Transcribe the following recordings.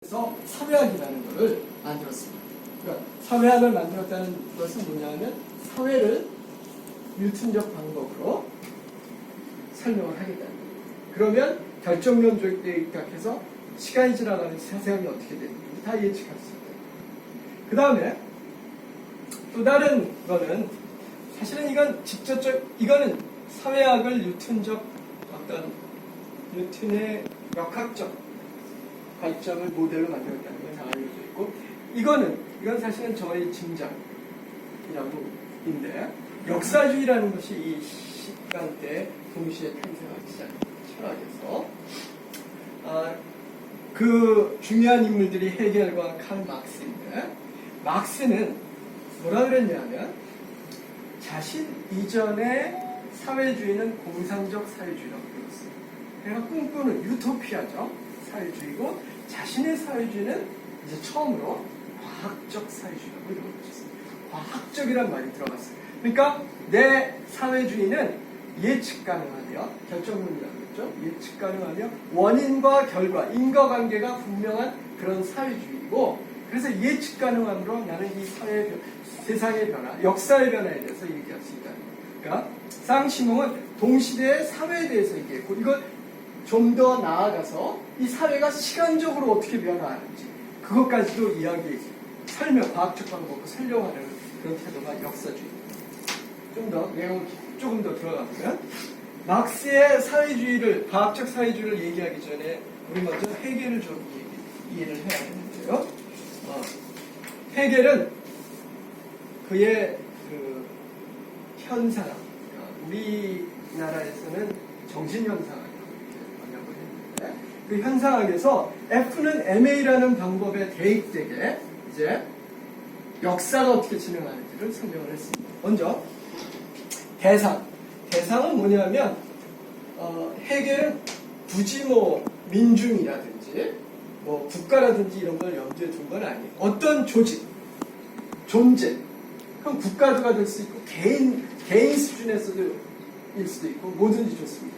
그래서 사회학이라는 것을 만들었습니다. 그러니까 사회학을 만들었다는 것은 뭐냐면 사회를 뉴턴적 방법으로 설명을 하겠다는 거예요. 그러면 결정론적에 입각해서 시간이 지나가면 세상이 어떻게 되는지 다 예측할 수 있다. 그 다음에 또 다른 거는 사실은 이거는 사회학을 뉴턴적 어떤 뉴턴의 역학적 관점을 모델로 만들었다는 건 다 알려져 있고, 이건 사실은 저의 짐작이라고 인데, 역사주의라는 것이 이 시간대에 동시에 탄생하기 시작한 철학에서 그 중요한 인물들이 헤겔과 칼 마크스인데, 마크스는 뭐라 그랬냐면 자신 이전의 사회주의는 공산적 사회주의라고 그랬어요. 그러니까 꿈꾸는 유토피아죠. 사회주의고, 자신의 사회주의는 이제 처음으로 과학적 사회주의라고 이름을 붙였어요. 과학적이란 말이 들어갔어요. 그러니까 내 사회주의는 예측 가능하며, 결정론이라고 했죠. 예측 가능하며 원인과 결과, 인과관계가 분명한 그런 사회주의고, 그래서 예측 가능함으로 나는 이 세상의 변화, 역사의 변화에 대해서 얘기할 수 있다는 거예요. 그러니까 쌍시몽은 동시대의 사회에 대해서 얘기했고, 이걸 좀 더 나아가서 이 사회가 시간적으로 어떻게 변화하는지 그것까지도 설명, 과학적 방법으로 설명하는 그런 태도가 역사주의입니다. 좀 더 내용 조금 더 들어가보면, 막스의 사회주의를, 과학적 사회주의를 얘기하기 전에 우리 먼저 헤겔을 좀 이해를 해야 되는데요. 헤겔은 그의 그 현상학, 우리나라에서는 정신현상학, 그 현상학에서 F는 MA라는 방법에 대입되게 이제 역사가 어떻게 진행하는지를 설명을 했습니다. 먼저 대상은 뭐냐면 헤겔은 굳이 민중이라든지 국가라든지 이런 걸 염두에 둔 건 아니에요. 어떤 조직, 존재, 그럼 국가가 될 수 있고 개인 수준에서도 일 수도 있고 뭐든지 좋습니다.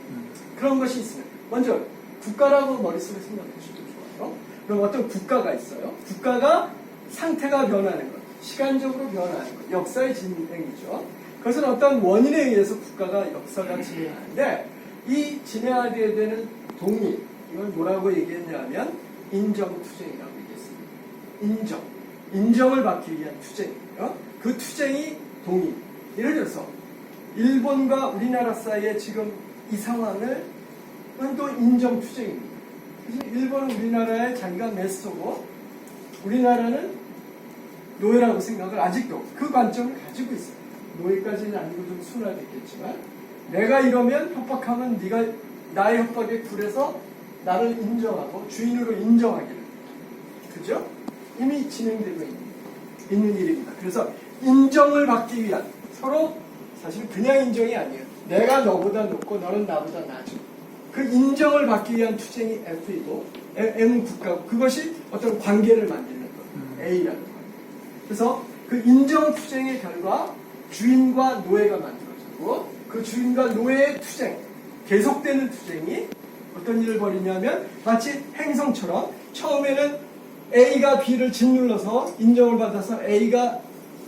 그런 것이 있으면 먼저 국가라고 머릿속에 생각하셔도 좋아요. 그럼 어떤 국가가 있어요. 국가가 상태가 변하는 것, 시간적으로 변하는 것, 역사의 진행이죠. 그것은 어떤 원인에 의해서 역사가 진행하는데, 이 진행하게 되는 동의, 이걸 뭐라고 얘기했냐면 인정투쟁이라고 얘기했습니다. 인정을 받기 위한 투쟁이에요. 그 투쟁이 동의. 예를 들어서 일본과 우리나라 사이에 지금 이 상황을 또 인정투쟁입니다. 그래서 일본은 우리나라의 자기가 메스터고 우리나라는 노예라고 생각을 아직도 그 관점을 가지고 있어요. 노예까지는 아니고 좀 순화됐겠지만, 내가 이러면 협박하면 네가 나의 협박에 굴해서 나를 인정하고 주인으로 인정하기를, 그죠? 이미 진행되고 있는 일입니다. 그래서 인정을 받기 위한, 서로 사실 그냥 인정이 아니에요. 내가 너보다 높고 너는 나보다 낮죠. 그 인정을 받기 위한 투쟁이 F이고, M은 국가고, 그것이 어떤 관계를 만드는 것, A라는 관계. 그래서 그 인정 투쟁의 결과 주인과 노예가 만들어지고, 그 주인과 노예의 투쟁, 계속되는 투쟁이 어떤 일을 벌이냐면 마치 행성처럼 처음에는 A가 B를 짓눌러서 인정을 받아서 A가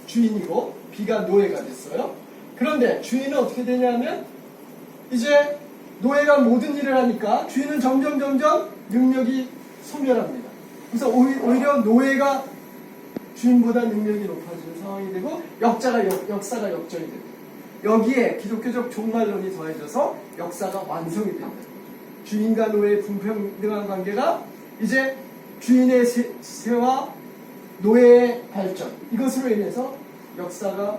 주인이고 B가 노예가 됐어요. 그런데 주인은 어떻게 되냐면 이제 노예가 모든 일을 하니까 주인은 점점 능력이 소멸합니다. 그래서 오히려 노예가 주인보다 능력이 높아지는 상황이 되고 역사가 역전이 됩니다. 여기에 기독교적 종말론이 더해져서 역사가 완성이 됩니다. 주인과 노예의 불평등한 관계가 이제 주인의 세와 노예의 발전, 이것으로 인해서 역사가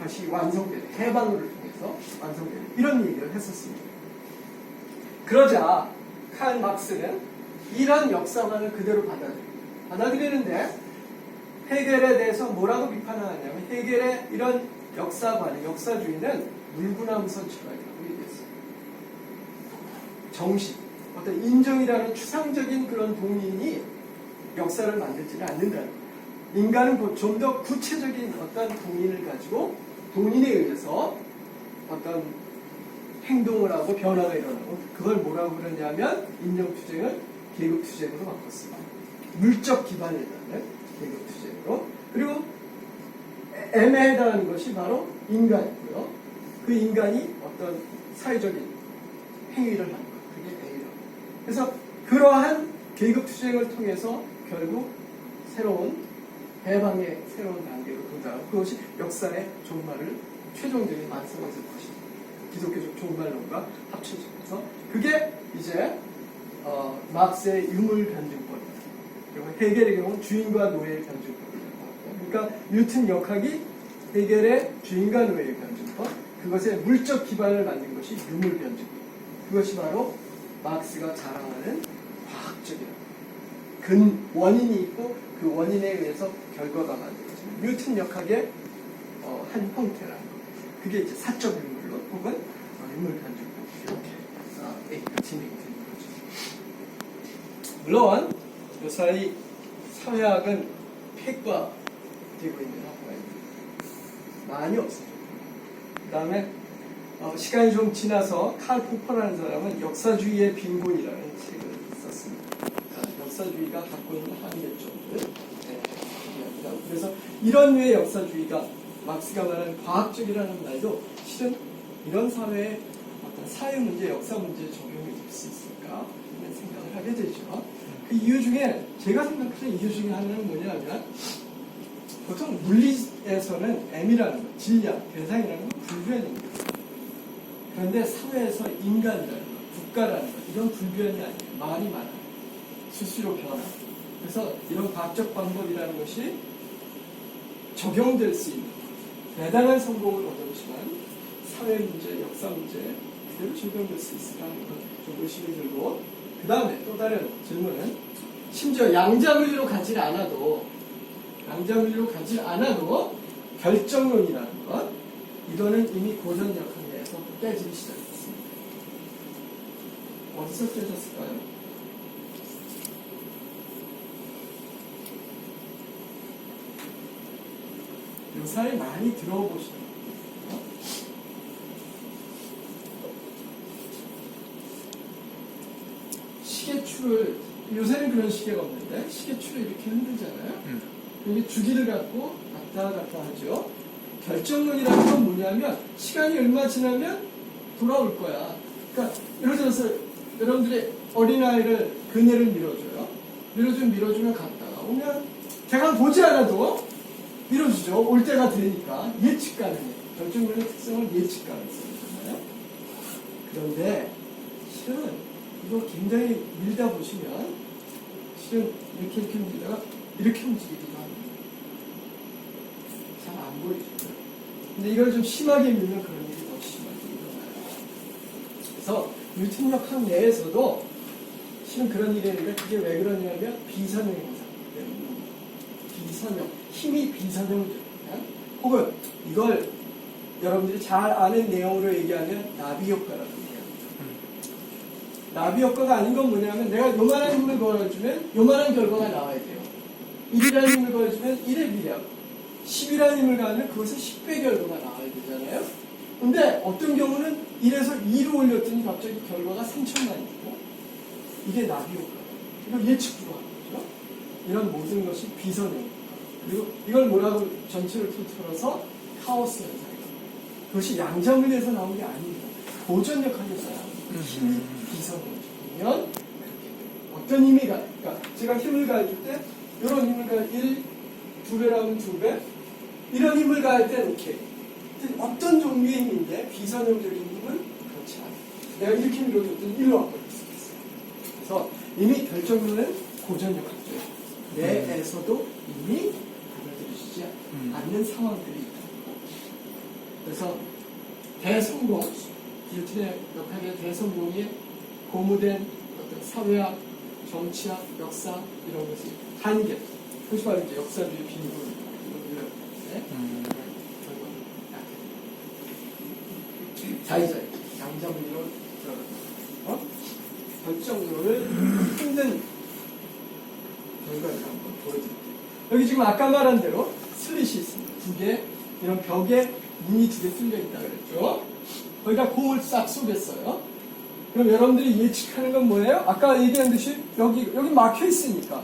다시 완성되는, 해방을 통해서 완성되는, 이런 얘기를 했었습니다. 그러자 칼 막스는 이런 역사관을 그대로 받아들이는데, 헤겔에 대해서 뭐라고 비판하냐면 헤겔의 이런 역사주의는 물구나무선 철학이라고 얘기했어요. 정신, 어떤 인정이라는 추상적인 그런 동인이 역사를 만들지는 않는다는 거예요. 인간은 좀 더 구체적인 어떤 동인을 가지고 동인에 의해서 어떤 행동을 하고 변화가 일어나고, 그걸 뭐라고 그러냐면 인정투쟁을 계급투쟁으로 바꿨습니다. 물적 기반에 있는 계급투쟁으로. 그리고 M에 해당하는 것이 바로 인간이고요. 그 인간이 어떤 사회적인 행위를 하는 것, 그게 A라고. 그래서 그러한 계급투쟁을 통해서 결국 새로운 해방의 새로운 단계로 도달하고 그것이 역사의 종말을 최종적인 완성했을 것입니다. 기독교적 종말론과 합쳐지면서 그게 이제 막스의 유물변증법입니다. 그리고 헤겔의 경우는 주인과 노예의 변증법이라고 하고, 그러니까 뉴튼 역학이 헤겔의 주인과 노예의 변증법, 그것의 물적 기반을 만든 것이 유물변증법. 그것이 바로 막스가 자랑하는 과학적이라고. 근 원인이 있고 그 원인에 의해서 결과가 만들어지는 뉴튼 역학의 한 형태라는 거. 그게 이제 사적 유물론 혹은 유물 변증법 이렇게 진행이 되는 거죠. 물론 요사이 사회학은 폐과되고 있는 학과입니다. 많이 없어졌고. 그 다음에 시간이 좀 지나서 칼 포퍼라는 사람은 역사주의의 빈곤이라는 책을 썼습니다. 그러니까 역사주의가 갖고 있는 한계점들. 그래서 이런 류의 역사주의가 막스가 말하는 과학적이라는 말도 실은 이런 사회의 어떤 사회 문제, 역사 문제에 적용이 될 수 있을까 하는 생각을 하게 되죠. 그 이유 중에 제가 생각하는 이유 중에 하나는 뭐냐면 보통 물리에서는 M이라는 것, 질량, 대상이라는 건 불변입니다. 그런데 사회에서 인간이라는 것, 국가라는 것, 이런 불변이 아니에요. 말이 많아요. 수시로 변하고. 그래서 이런 과학적 방법이라는 것이 적용될 수 있는 대단한 성공을 거뒀지만 사회 문제, 역사 문제 그대로 적용될 수 있을까 하는 것 좀 의심이 들고, 그 다음에 또 다른 질문은 심지어 양자물리로 가지 않아도 결정론이라는 것, 이거는 이미 고전 역학에서 깨지기 시작했습니다. 어디서 깨졌을까요? 요사이 많이 들어보시는 거예요. 시계추를, 요새는 그런 시계가 없는데 시계추를 이렇게 흔들잖아요. 이게 주기를 갖고 왔다 갔다 하죠. 결정론이라는 건 뭐냐면 시간이 얼마 지나면 돌아올 거야. 그러니까 예를 들어서 여러분들이 어린아이를 그네를 밀어주면 갔다가 오면 대강 보지 않아도 밀어주죠. 올 때가 되니까 예측 가능해. 결정론의 특성은 예측 가능성이잖아요. 그런데 실은 이거 굉장히 밀다 보시면 실은 이렇게 밀다가 이렇게 움직이기도 합니다. 잘 안 보이죠. 근데 이걸 좀 심하게 밀면 그런 일이 더 심하게 일어나요. 그래서 뉴튼 역학 내에서도 실은 그런 일이 있는데 그게 왜 그러냐면 비선형 현상 때문에 비선형, 힘이 비선형적. 혹은 이걸 여러분들이 잘 아는 내용으로 얘기하면 나비 효과라고 얘기합니다. 나비 효과가 아닌 건 뭐냐면 내가 요만한 힘을 걸어주면 요만한 결과가 나와야 돼요. 1이라는 힘을 걸어주면 1의 비례하고 10이라는 힘을 가하면 그것은 10배 결과가 나와야 되잖아요. 근데 어떤 경우는 1에서 2로 올렸더니 갑자기 결과가 3천만이고 이게 나비 효과예요. 이걸 예측 불허하는 거죠. 이런 모든 것이 비선형. 그리고 이걸 뭐라고 전체를 통틀어서 카오스 현상이에요. 그것이 양자물리에서 나온 게 아닙니다. 고전 역학에서 나온 힘이 비선형이면 어떤 힘이 그러니까 제가 힘을 가해줄 때 이런 힘을 가할 1, 2배라면 2배 이런 힘을 가할 때는 이렇게 어떤 종류의 힘인데 비선형적인 힘은 그렇지 않아요. 내가 이렇게 밀어줬더니 1로 와버릴 수 있어요. 그래서 이미 결정론은 고전 역학적 내에서도 이미 받아들여지지 않는 상황들이 있다. 그래서 대성공, 뉴턴의 역학의 대성공이 고무된 어떤 사회학, 정치학, 역사 이런 것이 한계. 그것이 바로 이제 역사주의 빈곤. 자의자의 양자물리로 들어가서 결정론을 힘든 결과를 한번 보여드릴게요. 여기 지금 아까 말한 대로 슬릿이 있습니다. 두 개, 이런 벽에 문이 두 개 뚫려 있다 그랬죠. 거기다 공을 싹 쏘겠어요. 그럼 여러분들이 예측하는 건 뭐예요? 아까 얘기한 듯이 여기 막혀 있으니까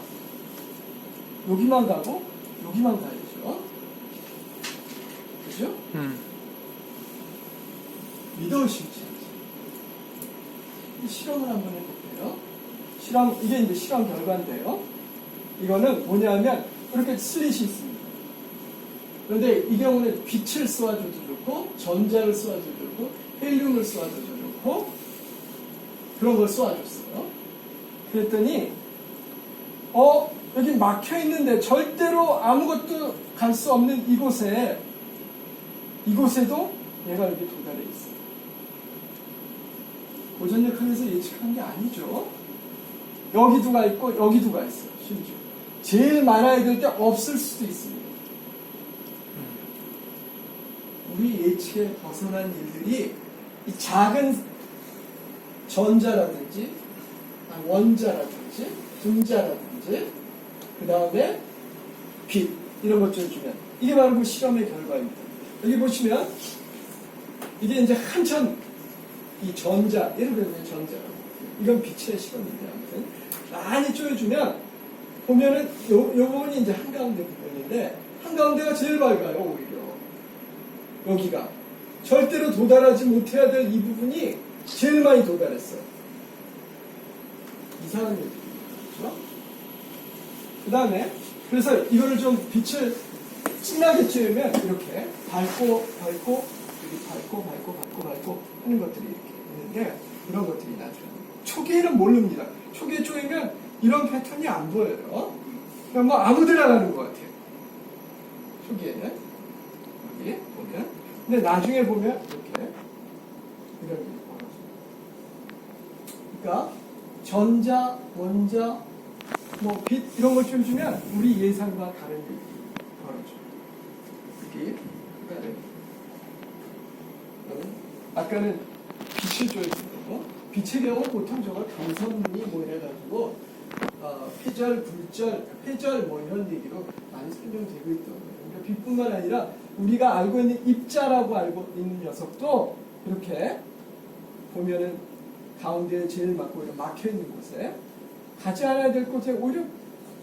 여기만 가고 여기만 가야죠. 그죠? 믿어오시지 않지. 실험을 한번 해볼게요. 이게 이제 실험 결과인데요. 이거는 뭐냐면 이렇게 슬릿이 있습니다. 그런데 이 경우는 빛을 쏘아줘도 좋고 전자를 쏘아줘도 좋고 헬륨을 쏘아줘도 좋고 그런 걸 쏘아줬어요. 그랬더니 여기 막혀 있는데 절대로 아무것도 갈 수 없는 이곳에도 얘가 여기 도달해 있어요. 고전력학에서 예측한 게 아니죠. 여기도 가 있고 여기도 가 있어요. 심지어 제일 많아야 될 때 없을 수도 있습니다. 우리 예측에 벗어난 일들이 이 작은 전자라든지 원자라든지 분자라든지 그 다음에 빛 이런 것들을 주면 이게 바로 그 실험의 결과입니다. 여기 보시면 이게 이제 한참 이 전자 예를 들면 전자라고 이건 빛의 실험인데 아무튼 많이 쪼여주면 보면은 요 부분이 이제 한가운데 부분인데 한가운데가 제일 밝아요. 오히려 여기가 절대로 도달하지 못해야 될 이 부분이 제일 많이 도달했어요. 이상한 얘기죠. 그렇죠? 그 다음에 그래서 이거를 좀 빛을 진하게 쬐면 이렇게 밝고 여기 밝고 하는 것들이 이렇게 있는데 이런 것들이 나타납니다. 초기에는 모릅니다. 초기에 쪼이면 이런 패턴이 안 보여요. 그냥 뭐 아무데나 가는 것 같아요. 초기에는 여기 보면 근데 나중에 보면 이렇게 이런 일이 벌어져요. 그러니까 전자, 원자, 뭐 빛 이런 걸 좀 주면 우리 예상과 다른 일이 벌어져요. 여기 아까는 빛을 쪼여준 거고 빛의 경우 보통 저걸 강선문이 뭐 이래가지고 회절, 불절, 회절 뭐 이런 얘기로 많이 설명되고 있더라고요. 그러니까 빛뿐만 아니라 우리가 알고 있는 입자라고 알고 있는 녀석도 이렇게 보면은 가운데에 제일 막혀 있는 곳에 가지 않아야 될 곳에 오히려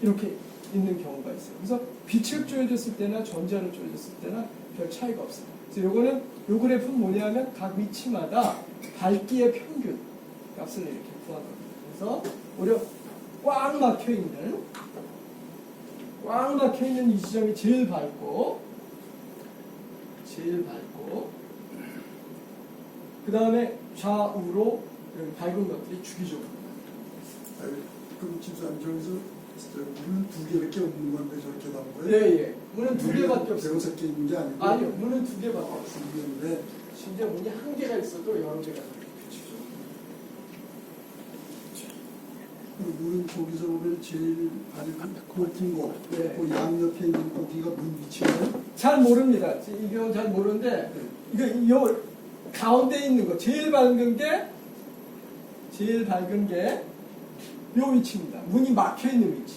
이렇게 있는 경우가 있어요. 그래서 빛을 쪼여줬을 때나 전자를 쪼여줬을 때나 별 차이가 없어요. 그래서 요거는 요 그래프는 뭐냐면 각 위치마다 밝기의 평균 값을 이렇게 구한 겁니다. 그래서 오히려 꽉 막혀 있는 이 지점이 제일 밝고 그 다음에 좌우로 밝은 것들이 주기적으로 그럼 집사님 저기서 문은 2개밖에 없는 건데 저렇게 나온 거예요? 예. 문은 2개밖에 없어요. 6개 있는 게 아니고? 아니요. 문은 2개밖에 없어요. 있는데 심지어 문이 1개가 있어도 여러 개가 붙이죠. 문은 저기서 보면 제일 높은 거, 네. 그 양옆에 있는 거기가 문 위치예요? 잘 모릅니다. 이 경우 잘 모르는데 요 가운데 있는 거 제일 밝은 게 요 위치입니다. 문이 막혀 있는 위치.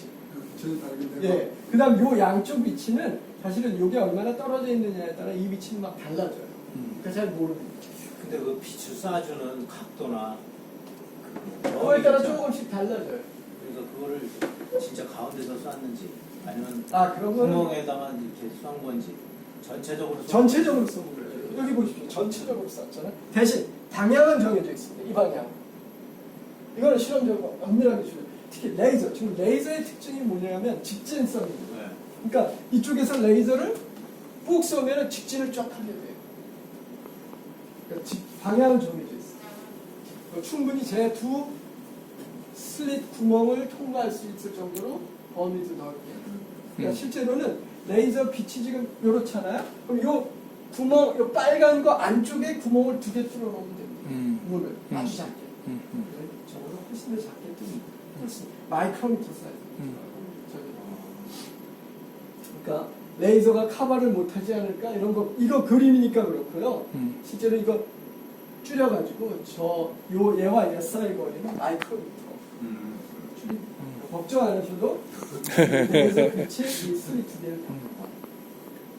제일 밝은 데가? 예. 그다음 요 양쪽 위치는 사실은 요게 얼마나 떨어져 있느냐에 따라 이 위치는 막 달라져요. 그러니까 잘 모릅니다. 근데 그 빛을 쏴주는 각도나 그거에 따라 조금씩 달라져요. 그래서 그거를 진짜 가운데서 쐈는지 아니면 그런 거는 구멍에다가 이렇게 쏜 건지 전체적으로 쏜 거예요. 여기 보십시오. 전체적으로 쐈잖아요. 대신 방향은 정해져 있습니다. 이 방향. 이거는 실험적으로 엄밀하게 주요. 특히 레이저. 지금 레이저의 특징이 뭐냐면 직진성입니다. 네. 그러니까 이쪽에서 레이저를 푹 쏘면 직진을 쫙 하게 돼요. 그러니까 방향은 정해져 있어요. 충분히 제 두 슬릿 구멍을 통과할 수 있을 정도로 범위도 넓게. 그러니까 실제로는 레이저 빛이 지금 요렇잖아요. 그럼 요 구멍, 요 빨간 거 안쪽에 구멍을 2개 뚫어 놓으면 됩니다. 문을 아주 작게. 저보다 훨씬 더 작게 뚫는 훨씬 마이크로미터 사이즈. 그러니까 레이저가 커버를 못하지 않을까 이런 거 이거 그림이니까 그렇고요. 실제로 이거 줄여가지고 요 얘와 얘 사이 거리는 마이크로미터. 걱정 안 하셔도 그래서 빛이 이 슬릿 2개를 바꿔.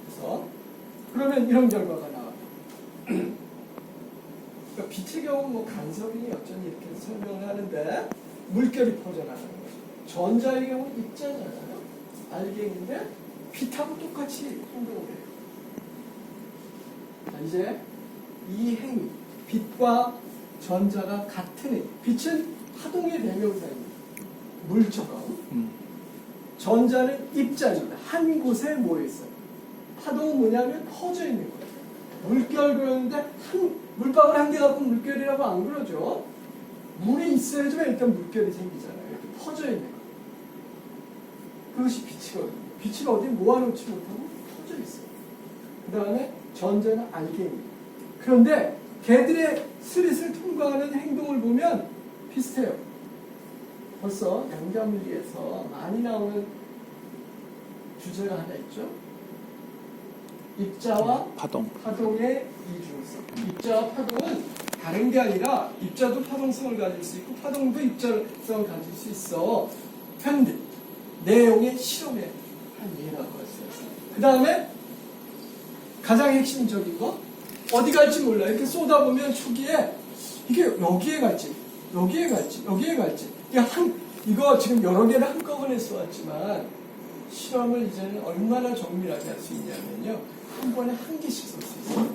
그래서 그러면 이런 결과가 나와요. 그러니까 빛의 경우는 뭐 간섭이니 어쩌니 이렇게 설명을 하는데 물결이 퍼져나가는 거죠. 전자의 경우는 입자잖아요. 알갱인데 빛하고 똑같이 행동을 해요. 자, 이제 이 행위, 빛과 전자가 같은 행위. 빛은 파동의 대명사입니다. 물처럼. 전자는 입자입니다. 한 곳에 모여있어요. 파동은 뭐냐면 퍼져 있는 거예요. 물결 그러는데 물방울 한 개 갖고 물결이라고 안 그러죠. 물이 있어야지만 일단 물결이 생기잖아요. 이렇게 퍼져 있는 거. 그것이 빛이거든요. 빛을 어디 모아놓지 못하고 퍼져 있어요. 그 다음에 전자는 알갱이. 그런데 걔들의 스릿을 통과하는 행동을 보면 비슷해요. 벌써 양자물리에서 많이 나오는 주제가 하나 있죠. 입자와 파동의 이중성. 입자와 파동은 다른 게 아니라 입자도 파동성을 가질 수 있고 파동도 입자성을 가질 수 있어. 편들. 내용의 실험의 한 예라고 할 수 있어요. 그 다음에 가장 핵심적인 거 어디 갈지 몰라. 이렇게 쏟아보면 초기에 이게 여기에 갈지 여기에 갈지 여기에 갈지 이거 지금 여러 개를 한꺼번에 쏘았지만 실험을 이제는 얼마나 정밀하게 할 수 있냐면요. 한 번에 한 개씩 쏠 수 있어요.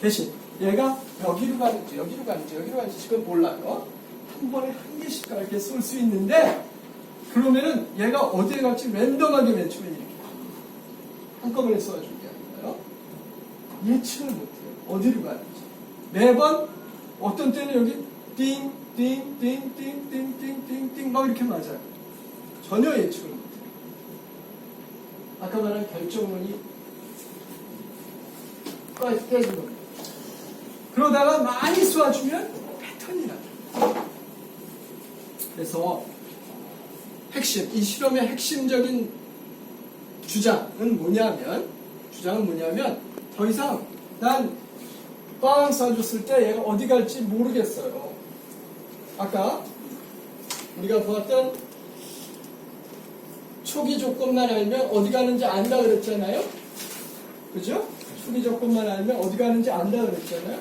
대신 얘가 여기로 가는지 여기로 가는지 여기로 가는지 지금 몰라요. 한 번에 한 개씩 이렇게 쏠 수 있는데 그러면은 얘가 어디에 갈지 랜덤하게 맨 처음에 이렇게 한꺼번에 쏘아주는 게 아니라요. 예측을 못해요. 어디로 가는지. 매번 어떤 때는 여기 띵, 띵, 띵, 띵, 띵, 띵, 띵, 띵 막 이렇게 맞아요. 전혀 예측을 못해요. 아까 말한 결정론이 깨진 겁니다. 그러다가 많이 쏘아주면 패턴이 나요. 그래서 이 실험의 핵심적인 주장은 뭐냐면 더 이상 난 빵 쏴줬을 때 얘가 어디 갈지 모르겠어요. 아까 우리가 보았던 초기 조건만 알면 어디 가는지 안다 그랬잖아요. 그죠? 초기 조건만 알면 어디 가는지 안다 그랬잖아요.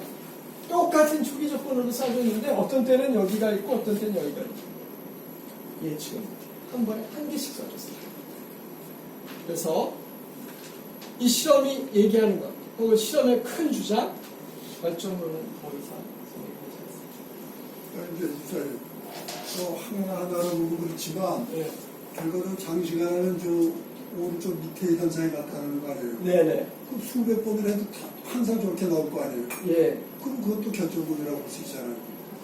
똑같은 초기 조건으로 쏴줬는데 어떤 때는 여기가 있고 어떤 때는 여기가 있고 예측은 한 번에 한 개씩 쏴줬어요. 그래서 이 실험이 얘기하는 것 혹은 실험의 큰 주장 결정론은 더 이상 생각하지 않습니다. 이제 하나하나로 보고 그렇지만 네. 결과는 장시간은 저 오른쪽 밑에 현상이 나타나는 거 아니에요? 네네. 그럼 수백 번을 해도 항상 저렇게 나올 거 아니에요? 예. 그럼 그것도 결정론이라고 볼 수 있잖아요.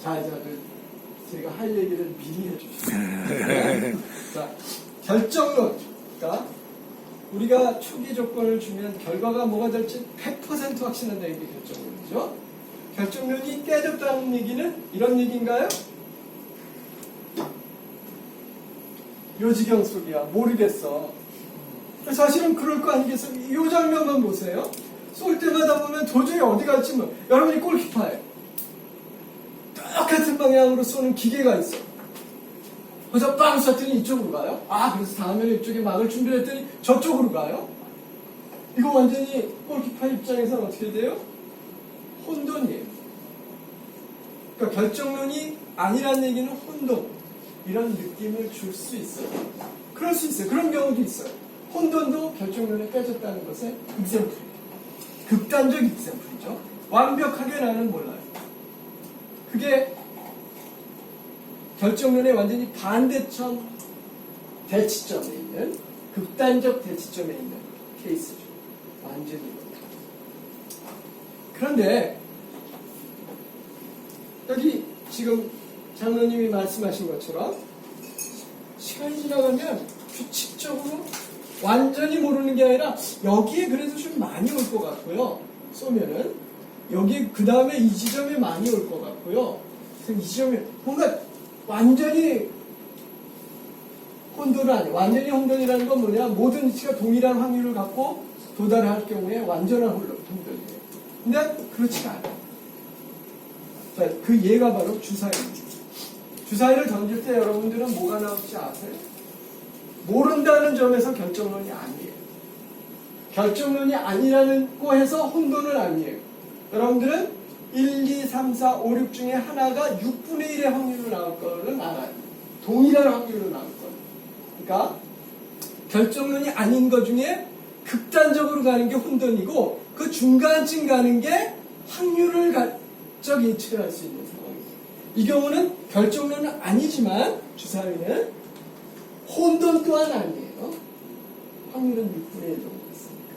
자, 제가 할 얘기를 미리 해주시죠. 자, 결정론. 그러니까 우리가 초기 조건을 주면 결과가 뭐가 될지 100% 확신한다는 게 결정론이죠. 결정론이 깨졌다는 얘기는 이런 얘기인가요? 요지경 속이야. 모르겠어. 사실은 그럴 거 아니겠어요? 이 장면만 보세요. 쏠 때마다 보면 도저히 어디 갈지 뭐. 여러분이 골키퍼예요. 똑같은 방향으로 쏘는 기계가 있어. 그래서 빵 쐈더니 이쪽으로 가요. 그래서 다음에는 이쪽에 막을 준비를 했더니 저쪽으로 가요. 이거 완전히 골키퍼 입장에서는 어떻게 돼요? 혼돈이에요. 그러니까 결정론이 아니라는 얘기는 혼돈. 이런 느낌을 줄 수 있어요. 그럴 수 있어요. 그런 경우도 있어요. 혼돈도 결정론에 깨졌다는 것의 example이에요. 극단적 example이죠. 완벽하게 나는 몰라요. 그게 결정론의 완전히 반대점 대치점에 있는 극단적 대치점에 있는 케이스죠. 완전히 그런데 여기 지금 장로님이 말씀하신 것처럼 시간이 지나가면 규칙적으로 완전히 모르는 게 아니라 여기에 그래도 좀 많이 올 것 같고요. 쏘면은 여기 그 다음에 이 지점에 많이 올 것 같고요. 이 지점에 뭔가 완전히 혼돈은 아니에요. 완전히 혼돈이라는 건 뭐냐? 모든 위치가 동일한 확률을 갖고 도달할 경우에 완전한 혼돈이에요. 근데 그렇지가 않아요. 자, 그 예가 바로 주사위입니다. 주사위를 던질 때 여러분들은 뭐가 나올지 아세요? 모른다는 점에서 결정론이 아니에요. 결정론이 아니라는 거 해서 혼돈은 아니에요. 여러분들은 1, 2, 3, 4, 5, 6 중에 하나가 6분의 1의 확률로 나올 거는 알아요. 동일한 확률로 나올 거예요. 그러니까 결정론이 아닌 것 중에 극단적으로 가는 게 혼돈이고 그 중간쯤 가는 게 확률을 적 예측을 할 수 있는 상황이죠. 이 경우는 결정론은 아니지만 주사위는 혼돈 또한 아니에요. 확률은 6분의 1 정도 있으니까.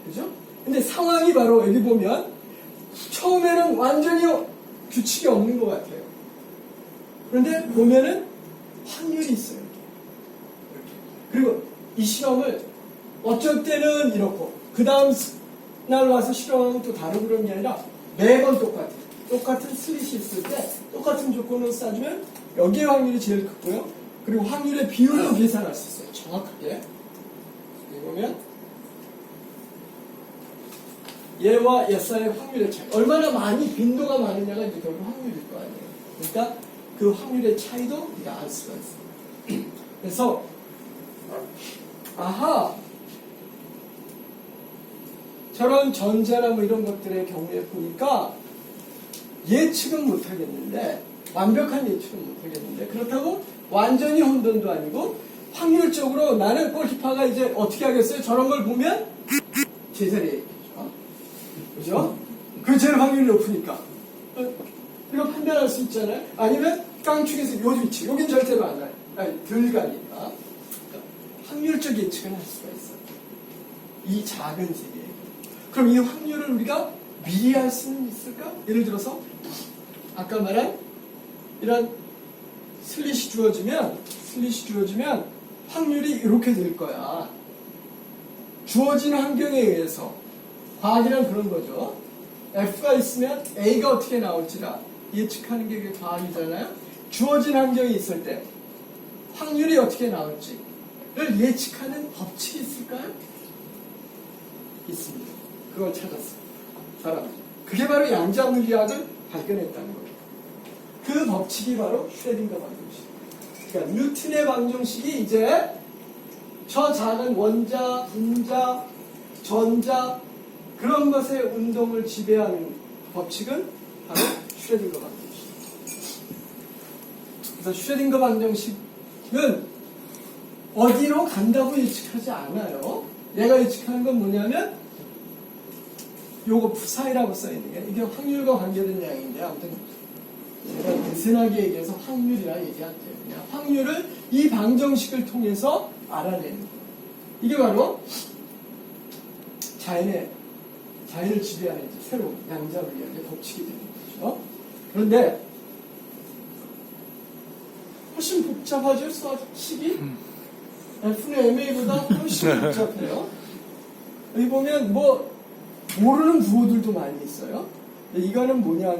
그죠? 근데 상황이 바로 여기 보면 처음에는 완전히 규칙이 없는 것 같아요. 그런데 보면은 확률이 있어요. 이렇게. 그리고 이 실험을 어쩔 때는 이렇고 그 다음 날 와서 실험하면 또 다르고 그런 게 아니라 매번 똑같아요. 똑같은 슬릿이 있을 때 똑같은 조건으로 싸주면 여기에 확률이 제일 크고요. 그리고 확률의 비율도 계산할 수 있어요. 정확하게. 여기 보면 얘와 얘 사이의 확률의 차이. 얼마나 많이 빈도가 많으냐가 이제 결국 확률일 거 아니에요. 그러니까 그 확률의 차이도 우리가 알 수가 있어요. 그래서 아하, 저런 전자나 뭐 이런 것들의 경우에 보니까 예측은 못하겠는데, 완벽한 예측은 못하겠는데, 그렇다고 완전히 혼돈도 아니고 확률적으로 나는 골키퍼가 이제 어떻게 하겠어요? 저런 걸 보면 제자리에 있겠죠. 그죠? 그 제일 확률이 높으니까. 이거 판단할 수 있잖아요. 아니면 깡축에서 요 위치, 여긴 절대로 안 가요. 아니, 덜 가니까. 그러니까 확률적 예측은 할 수가 있어요. 이 작은 세계에. 그럼 이 확률을 우리가 미리 할 수는 있을까? 예를 들어서 아까 말한 이런 슬릿이 주어지면 확률이 이렇게 될 거야. 주어진 환경에 의해서. 과학이란 그런 거죠. F가 있으면 A가 어떻게 나올지라 예측하는 게 그게 과학이잖아요. 주어진 환경이 있을 때 확률이 어떻게 나올지를 예측하는 법칙이 있을까요? 있습니다. 그걸 찾았어요. 사람들이. 그게 바로 양자물리학을 발견했다는 거예요. 그 법칙이 바로 슈레딩거 방정식. 그러니까 뉴턴의 방정식이 이제 저 작은 원자, 분자, 전자 그런 것의 운동을 지배하는 법칙은 바로 슈레딩거 방정식. 그래서 슈레딩거 방정식은 어디로 간다고 예측하지 않아요. 얘가 예측하는 건 뭐냐면 요거 푸사이라고 써있는 게 이게 확률과 관계된 양인데 아무튼 제가 느슨하게 얘기해서 확률이라 얘기할게요. 그냥 확률을 이 방정식을 통해서 알아내는 거예요. 이게 바로 자연을 지배하는 이제 새로운 양자물리학의 법칙이 되는 거죠. 그런데 훨씬 복잡하죠, 수학식이? F는 MA보다 훨씬 복잡해요. 여기 보면 뭐 모르는 부호들도 많이 있어요. 이거는 뭐냐